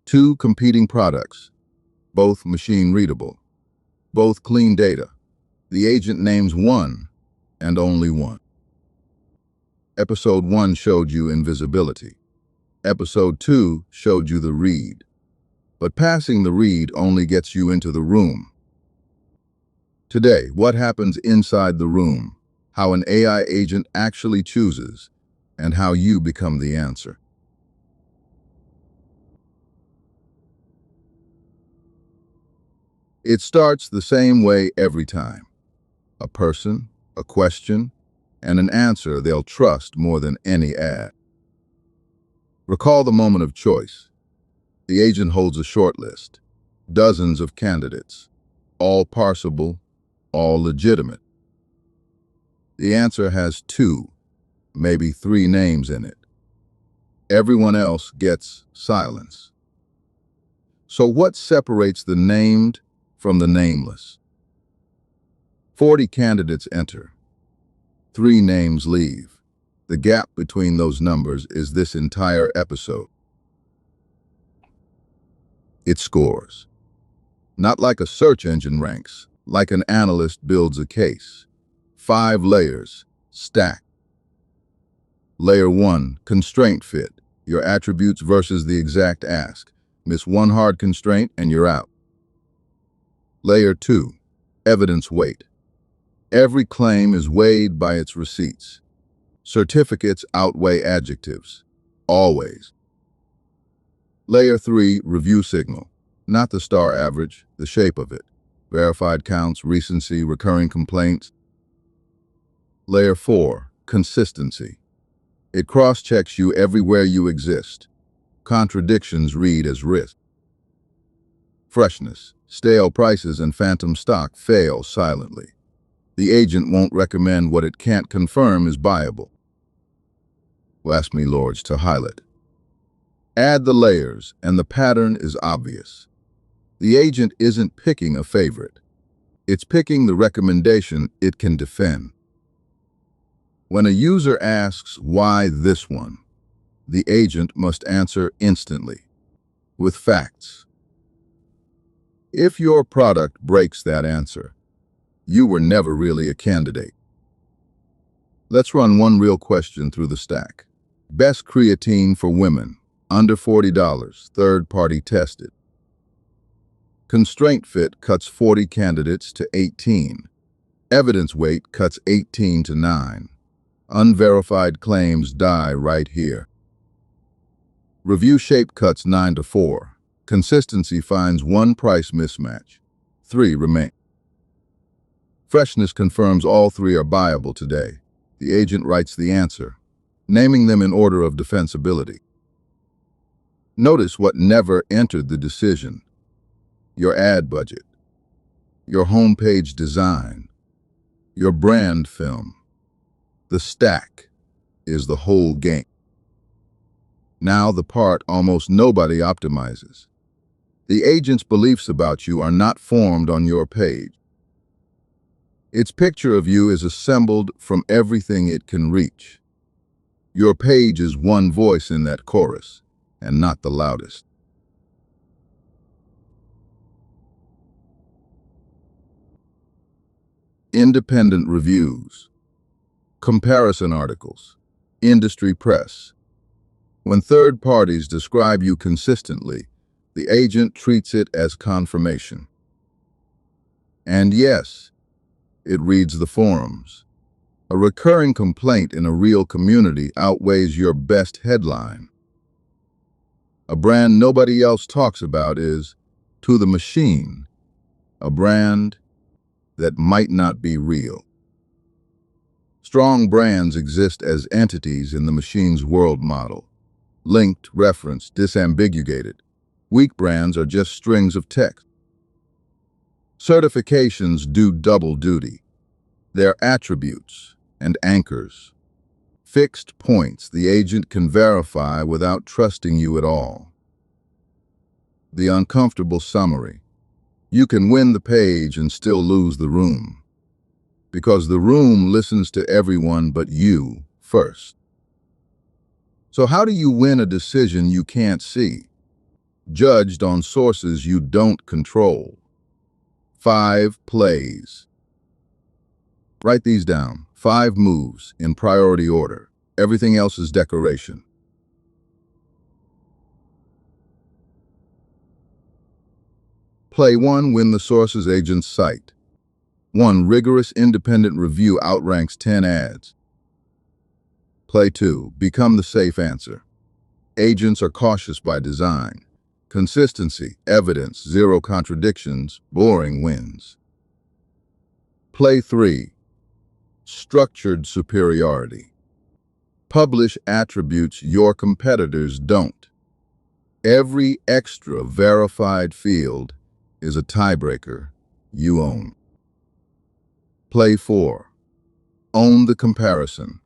Two competing products, both machine-readable, both clean data. The agent names one and only one. Episode 1 showed you invisibility. Episode 2 showed you the read. But passing the read only gets you into the room. Today, what happens inside the room, how an AI agent actually chooses, and how you become the answer. It starts the same way every time. A person, a question, and an answer they'll trust more than any ad. Recall the moment of choice. The agent holds a shortlist, dozens of candidates, all parsable, all legitimate. The answer has 2, maybe 3 names in it. Everyone else gets silence. So what separates the named from the nameless? 40 candidates enter. 3 names leave. The gap between those numbers is this entire episode. It scores. Not like a search engine ranks, like an analyst builds a case. 5 layers, stacked. Layer 1, constraint fit, your attributes versus the exact ask. Miss one hard constraint and you're out. Layer 2, evidence weight. Every claim is weighed by its receipts. Certificates outweigh adjectives, always. Layer 3, review signal. Not the star average, the shape of it. Verified counts, recency, recurring complaints. Layer 4, consistency. It cross-checks you everywhere you exist. Contradictions read as risk. Freshness. Stale prices and phantom stock fail silently. The agent won't recommend what it can't confirm is buyable. Ask me, lords, to highlight. Add the layers, and the pattern is obvious. The agent isn't picking a favorite. It's picking the recommendation it can defend. When a user asks, why this one? The agent must answer instantly, with facts. If your product breaks that answer, you were never really a candidate. Let's run one real question through the stack. Best creatine for women, under $40, third-party tested. Constraint fit cuts 40 candidates to 18. Evidence weight cuts 18 to 9. Unverified claims die right here. Review shape cuts 9 to 4. Consistency finds 1 price mismatch. 3 remain. Freshness confirms all 3 are buyable today. The agent writes the answer, naming them in order of defensibility. Notice what never entered the decision. Your ad budget, your homepage design, your brand film. The stack is the whole game. Now the part almost nobody optimizes. The agent's beliefs about you are not formed on your page. Its picture of you is assembled from everything it can reach. Your page is one voice in that chorus, and not the loudest. Independent reviews, comparison articles, industry press. When third parties describe you consistently, the agent treats it as confirmation. And yes, it reads the forums. A recurring complaint in a real community outweighs your best headline. A brand nobody else talks about is To the Machine, a brand that might not be real. Strong brands exist as entities in the machine's world model. Linked, referenced, disambiguated. Weak brands are just strings of text. Certifications do double duty. They're attributes and anchors. Fixed points the agent can verify without trusting you at all. The uncomfortable summary. You can win the page and still lose the room. Because the room listens to everyone but you first. So how do you win a decision you can't see? judged on sources you don't control. 5 plays. Write these down. 5 moves in priority order. Everything else is decoration. Play 1, win the source's agent's site. 1, rigorous independent review outranks 10 ads. Play 2, become the safe answer. Agents are cautious by design. Consistency, evidence, zero contradictions, boring wins. Play 3, structured superiority. Publish attributes your competitors don't. Every extra verified field is a tiebreaker you own. Play 4, own the comparison.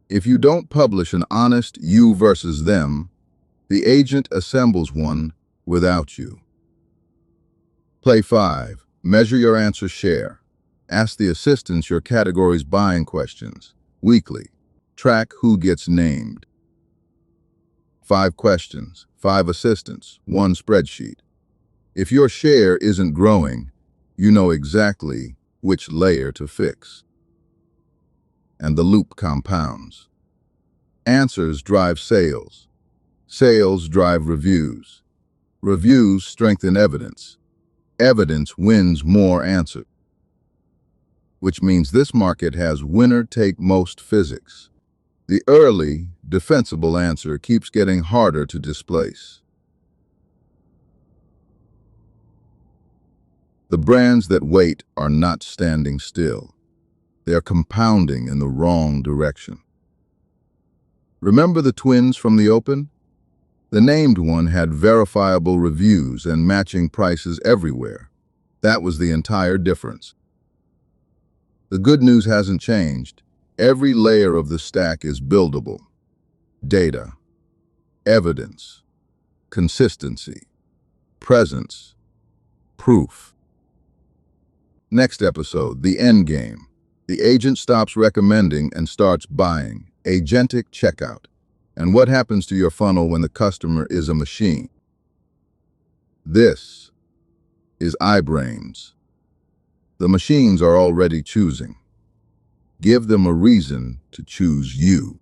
If you don't publish an honest you versus them, the agent assembles one without you. Play 5, measure your answer share. Ask the assistants your category's buying questions weekly. Track who gets named. 5 questions, 5 assistants, 1 spreadsheet. If your share isn't growing, you know exactly which layer to fix. And the loop compounds. Answers drive sales. Sales drive reviews. Reviews strengthen evidence. Evidence wins more answers. Which means this market has winner-take-most physics. The early, defensible answer keeps getting harder to displace. The brands that wait are not standing still. They're compounding in the wrong direction. Remember the twins from the Open? The named one had verifiable reviews and matching prices everywhere. That was the entire difference. The good news hasn't changed. Every layer of the stack is buildable. Data, evidence, consistency, presence, proof. Next episode, the end game. The agent stops recommending and starts buying. Agentic checkout. And what happens to your funnel when the customer is a machine? This is iBrains. The machines are already choosing. Give them a reason to choose you.